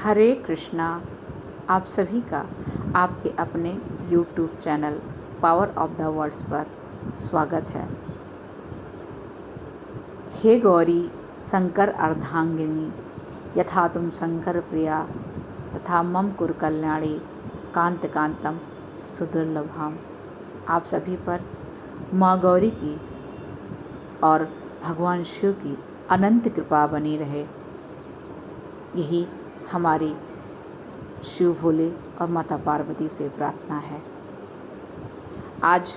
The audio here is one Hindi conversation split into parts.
हरे कृष्णा। आप सभी का आपके अपने YouTube channel power of the words पर स्वागत है। हे गौरी शंकर अर्धांगिनी, यथा तुम शंकर प्रिया तथा मम कुरु कल्याणी कांत कांतम सुदुर्लभम। आप सभी पर माँ गौरी की और भगवान शिव की अनंत कृपा बनी रहे, यही हमारी शिव भोले और माता पार्वती से प्रार्थना है। आज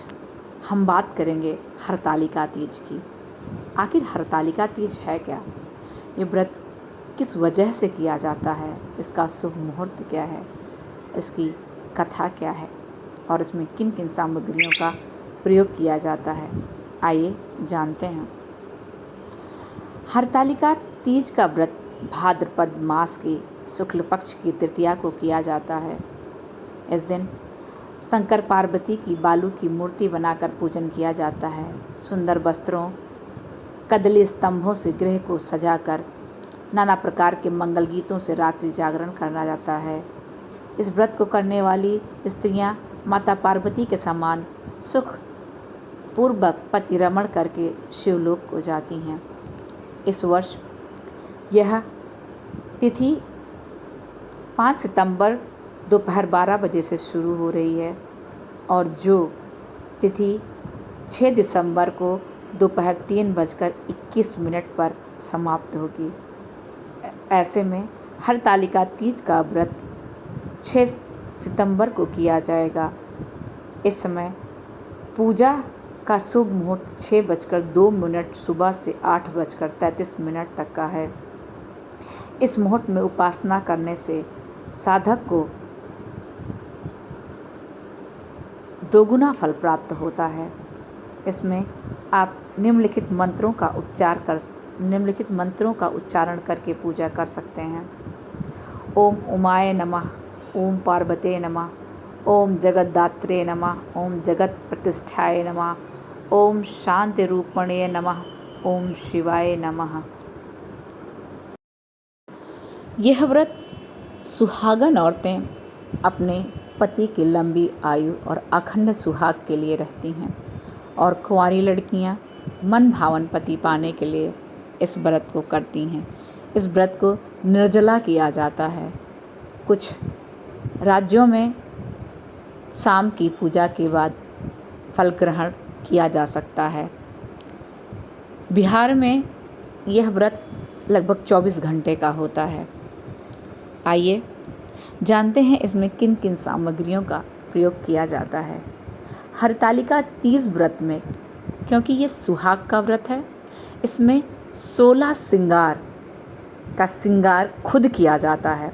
हम बात करेंगे हरतालिका तीज की। आखिर हरतालिका तीज है क्या? ये व्रत किस वजह से किया जाता है? इसका शुभ मुहूर्त क्या है? इसकी कथा क्या है? और इसमें किन किन सामग्रियों का प्रयोग किया जाता है? आइए जानते हैं। हरतालिका तीज का व्रत भाद्रपद मास की शुक्ल पक्ष की तृतीया को किया जाता है। इस दिन शंकर पार्वती की बालू की मूर्ति बनाकर पूजन किया जाता है। सुंदर वस्त्रों, कदली स्तंभों से गृह को सजाकर नाना प्रकार के मंगल गीतों से रात्रि जागरण करना जाता है। इस व्रत को करने वाली स्त्रियां माता पार्वती के समान सुख पूर्वक पति रमण करके शिवलोक को जाती हैं। इस वर्ष यह तिथि 5 सितंबर दोपहर 12 बजे से शुरू हो रही है और जो तिथि 6 दिसंबर को दोपहर 3:21 पर समाप्त होगी। ऐसे में हरतालिका तीज का व्रत 6 सितंबर को किया जाएगा। इस समय पूजा का शुभ मुहूर्त 6:02 सुबह से 8:33 तक का है। इस मुहूर्त में उपासना करने से साधक को दोगुना फल प्राप्त होता है। इसमें आप निम्नलिखित मंत्रों का उच्चारण करके पूजा कर सकते हैं। ओम उमाय नमः, ओम पार्वते नमः, ओम जगद्धात्रे नमः, ओम जगत प्रतिष्ठाय नमः, ओम शांति रूपणे नमः, ओम शिवाय नमः। यह व्रत सुहागन औरतें अपने पति की लंबी आयु और अखंड सुहाग के लिए रहती हैं और कुंवारी लड़कियां मन भावन पति पाने के लिए इस व्रत को करती हैं। इस व्रत को निर्जला किया जाता है। कुछ राज्यों में शाम की पूजा के बाद फल ग्रहण किया जा सकता है। बिहार में यह व्रत लगभग 24 घंटे का होता है। आइए जानते हैं इसमें किन किन सामग्रियों का प्रयोग किया जाता है। हरतालिका तीज व्रत में, क्योंकि ये सुहाग का व्रत है, इसमें 16 श्रृंगार का श्रृंगार खुद किया जाता है।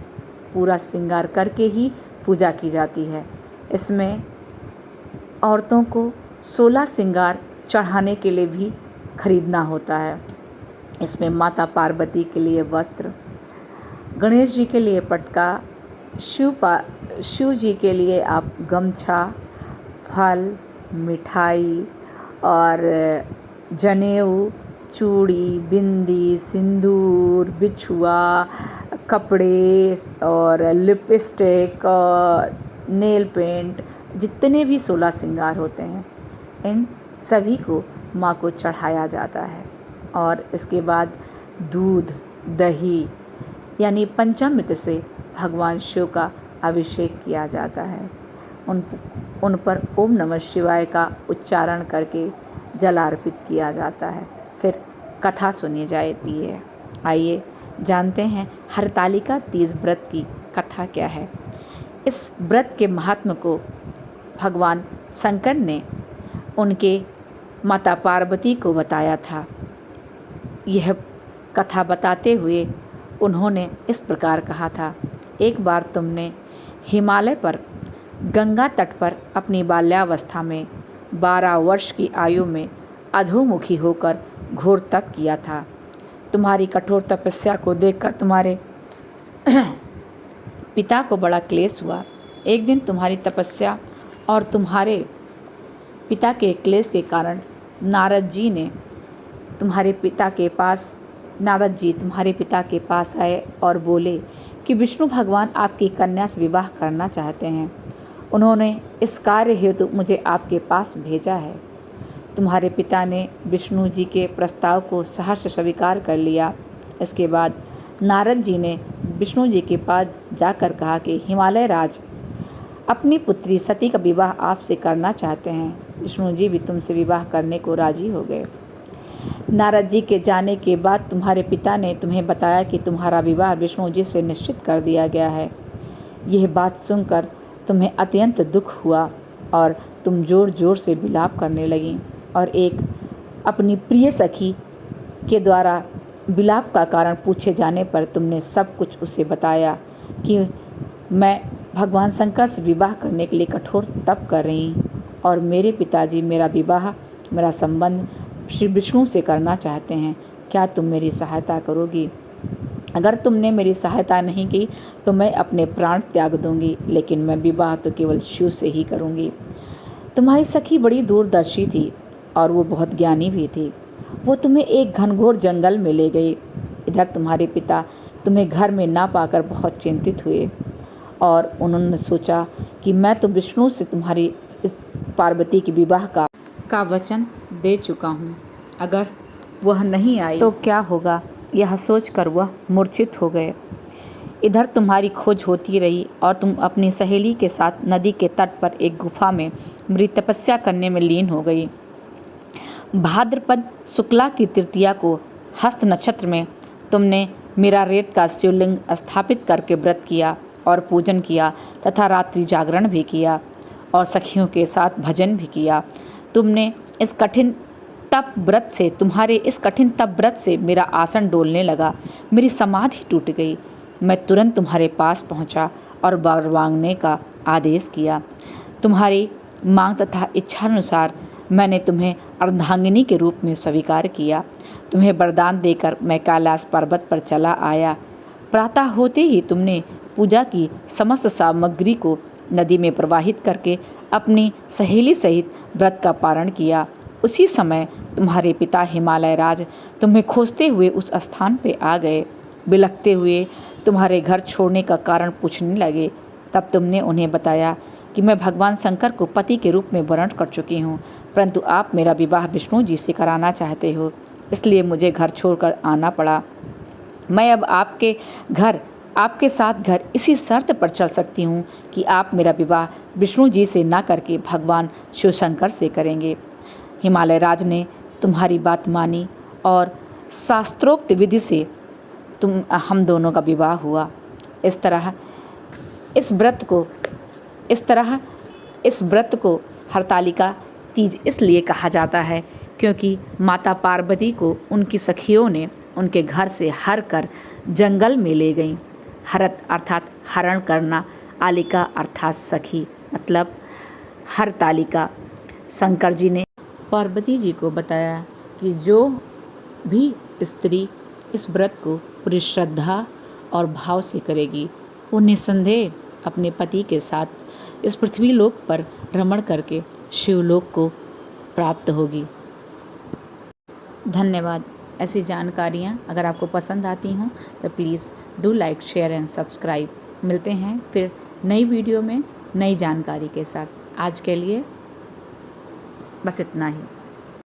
पूरा श्रृंगार करके ही पूजा की जाती है। इसमें औरतों को 16 श्रृंगार चढ़ाने के लिए भी खरीदना होता है। इसमें माता पार्वती के लिए वस्त्र, गणेश जी के लिए पटका, शिव जी के लिए आप गमछा, फल, मिठाई और जनेऊ, चूड़ी, बिंदी, सिंदूर, बिछुआ, कपड़े और लिपस्टिक और नेल पेंट, जितने भी 16 श्रृंगार होते हैं, इन सभी को माँ को चढ़ाया जाता है। और इसके बाद दूध, दही यानी पंचामृत से भगवान शिव का अभिषेक किया जाता है। उन पर ओम नमः शिवाय का उच्चारण करके जल अर्पित किया जाता है। फिर कथा सुनी जाती है। आइए जानते हैं हरतालिका तीज व्रत की कथा क्या है। इस व्रत के महात्म को भगवान शंकर ने उनके माता पार्वती को बताया था। यह कथा बताते हुए उन्होंने इस प्रकार कहा था, एक बार तुमने हिमालय पर गंगा तट पर अपनी बाल्यावस्था में 12 वर्ष की आयु में अधोमुखी होकर घोर तप किया था। तुम्हारी कठोर तपस्या को देखकर तुम्हारे पिता को बड़ा क्लेश हुआ। एक दिन तुम्हारी तपस्या और तुम्हारे पिता के क्लेश के कारण नारद जी तुम्हारे पिता के पास आए और बोले कि विष्णु भगवान आपकी कन्या से विवाह करना चाहते हैं। उन्होंने इस कार्य हेतु मुझे आपके पास भेजा है। तुम्हारे पिता ने विष्णु जी के प्रस्ताव को सहर्ष स्वीकार कर लिया। इसके बाद नारद जी ने विष्णु जी के पास जाकर कहा कि हिमालय राज अपनी पुत्री सती का विवाह आपसे करना चाहते हैं। विष्णु जी भी तुमसे विवाह करने को राजी हो गए। नारद जी के जाने के बाद तुम्हारे पिता ने तुम्हें बताया कि तुम्हारा विवाह विष्णु जी से निश्चित कर दिया गया है। यह बात सुनकर तुम्हें अत्यंत दुख हुआ और तुम जोर जोर से विलाप करने लगीं और एक अपनी प्रिय सखी के द्वारा विलाप का कारण पूछे जाने पर तुमने सब कुछ उसे बताया कि मैं भगवान शंकर से विवाह करने के लिए कठोर तप कर रही हूँ और मेरे पिताजी मेरा संबंध श्री विष्णु से करना चाहते हैं। क्या तुम मेरी सहायता करोगी? अगर तुमने मेरी सहायता नहीं की तो मैं अपने प्राण त्याग दूंगी, लेकिन मैं विवाह तो केवल शिव से ही करूंगी। तुम्हारी सखी बड़ी दूरदर्शी थी और वो बहुत ज्ञानी भी थी। वो तुम्हें एक घनघोर जंगल में ले गई। इधर तुम्हारे पिता तुम्हें घर में ना पाकर बहुत चिंतित हुए और उन्होंने सोचा कि मैं तो विष्णु से तुम्हारी इस पार्वती के विवाह का वचन दे चुका हूँ। अगर वह नहीं आई तो क्या होगा, यह सोचकर वह मूर्छित हो गए। इधर तुम्हारी खोज होती रही और तुम अपनी सहेली के साथ नदी के तट पर एक गुफा में मेरी तपस्या करने में लीन हो गई। भाद्रपद शुक्ला की तृतीया को हस्त नक्षत्र में तुमने मेरा रेत का शिवलिंग स्थापित करके व्रत किया और पूजन किया तथा रात्रि जागरण भी किया और सखियों के साथ भजन भी किया। तुम्हारे इस कठिन तप व्रत से मेरा आसन डोलने लगा, मेरी समाधि टूट गई। मैं तुरंत तुम्हारे पास पहुंचा और वर मांगने का आदेश किया। तुम्हारी मांग तथा इच्छानुसार मैंने तुम्हें अर्धांगिनी के रूप में स्वीकार किया। तुम्हें वरदान देकर मैं कैलाश पर्वत पर चला आया। प्रातः होते ही तुमने पूजा की समस्त सामग्री को नदी में प्रवाहित करके अपनी सहेली सहित व्रत का पारण किया। उसी समय तुम्हारे पिता हिमालय राज तुम्हें खोजते हुए उस स्थान पे आ गए। बिलखते हुए तुम्हारे घर छोड़ने का कारण पूछने लगे। तब तुमने उन्हें बताया कि मैं भगवान शंकर को पति के रूप में वर्ण कर चुकी हूँ, परंतु आप मेरा विवाह विष्णु जी से कराना चाहते हो, इसलिए मुझे घर छोड़कर आना पड़ा। मैं अब आपके साथ घर इसी शर्त पर चल सकती हूँ कि आप मेरा विवाह विष्णु जी से ना करके भगवान शिव शंकर से करेंगे। हिमालय राज ने तुम्हारी बात मानी और शास्त्रोक्त विधि से हम दोनों का विवाह हुआ। इस तरह इस व्रत को हरतालिका तीज इसलिए कहा जाता है क्योंकि माता पार्वती को उनकी सखियों ने उनके घर से हर कर जंगल में ले गईं। हरत अर्थात हरण करना, आलिका अर्थात सखी, मतलब हरतालिका। शंकर जी ने पार्वती जी को बताया कि जो भी स्त्री इस व्रत को पूरी श्रद्धा और भाव से करेगी वो निस्संदेह अपने पति के साथ इस पृथ्वी लोक पर भ्रमण करके शिवलोक को प्राप्त होगी। धन्यवाद। ऐसी जानकारियाँ अगर आपको पसंद आती हों तो please do like, share and subscribe. मिलते हैं फिर नई वीडियो में नई जानकारी के साथ। आज के लिए बस इतना ही।